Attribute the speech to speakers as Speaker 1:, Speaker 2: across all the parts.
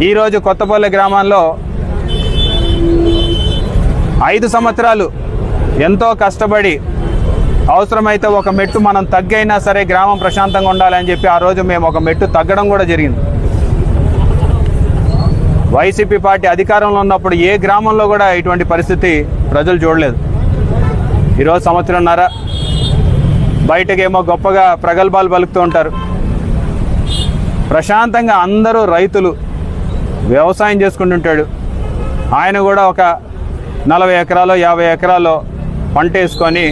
Speaker 1: ఈరోజు కొత్తపల్లి గ్రామంలో 5 సంవత్సరాలు ఎంతో కష్టపడి అవసరమైతే ఒక మెట్టు మనం తగ్గైనా సరే గ్రామం ప్రశాంతంగా ఉండాలని చెప్పి ఆ రోజు మేము ఒక మెట్టు తగ్గడం కూడా జరిగింది. వైసీపీ పార్టీ అధికారంలో ఉన్నప్పుడు ఏ గ్రామంలో కూడా ఇటువంటి పరిస్థితి ప్రజలు చూడలేదు. ఈరోజు సంవత్సరంన్నర బయటకేమో గొప్పగా ప్రగల్భాలు పలుకుతూ ఉంటారు. ప్రశాంతంగా అందరూ రైతులు వ్యవసాయం చేసుకుంటుంటాడు. ఆయన కూడా ఒక 40 ఎకరాలు 50 ఎకరాలు పంట వేసుకొని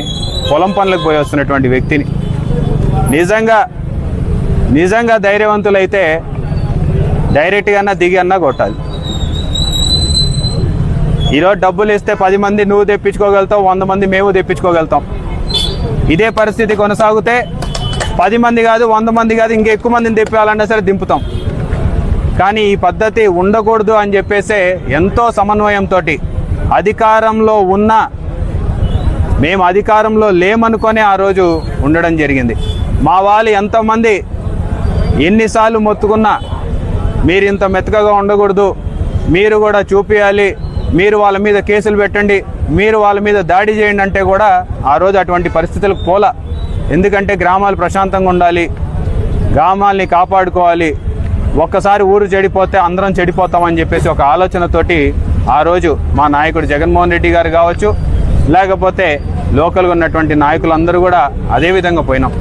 Speaker 1: పొలం పనులకు పోయి వస్తున్నటువంటి వ్యక్తిని నిజంగా ధైర్యవంతులైతే డైరెక్ట్గా దిగి అన్నా కొట్టాలి. ఈరోజు డబ్బులు ఇస్తే 10 మంది నువ్వు తెప్పించుకోగలుగుతావు, 100 మంది మేము తెప్పించుకోగలుగుతాం. ఇదే పరిస్థితి కొనసాగితే 10 మంది కాదు 100 మంది కాదు ఇంకా ఎక్కువ మందిని తెప్పాలన్నా సరే దింపుతాం. కానీ ఈ పద్ధతి ఉండకూడదు అని చెప్పేసే ఎంతో సమన్వయంతో అధికారంలో ఉన్న మేము అధికారంలో లేమనుకొని ఆ రోజు ఉండడం జరిగింది. మా వాళ్ళు ఎంతమంది ఎన్నిసార్లు మొత్తుకున్నా మీరు ఇంత మెత్తగా ఉండకూడదు, మీరు కూడా చూపించాలి, మీరు వాళ్ళ మీద కేసులు పెట్టండి, మీరు వాళ్ళ మీద దాడి చేయండి అంటే కూడా ఆ రోజు అటువంటి పరిస్థితులకు పోలా. ఎందుకంటే గ్రామాలు ప్రశాంతంగా ఉండాలి, గ్రామాల్ని కాపాడుకోవాలి, ఒక్కసారి ఊరు చెడిపోతే అందరం చెడిపోతామని చెప్పేసి ఒక ఆలోచనతోటి ఆ రోజు మా నాయకుడు జగన్మోహన్ రెడ్డి గారు కావచ్చు, లేకపోతే లోకల్గా ఉన్నటువంటి నాయకులందరూ కూడా అదే విధంగా పోయినాం.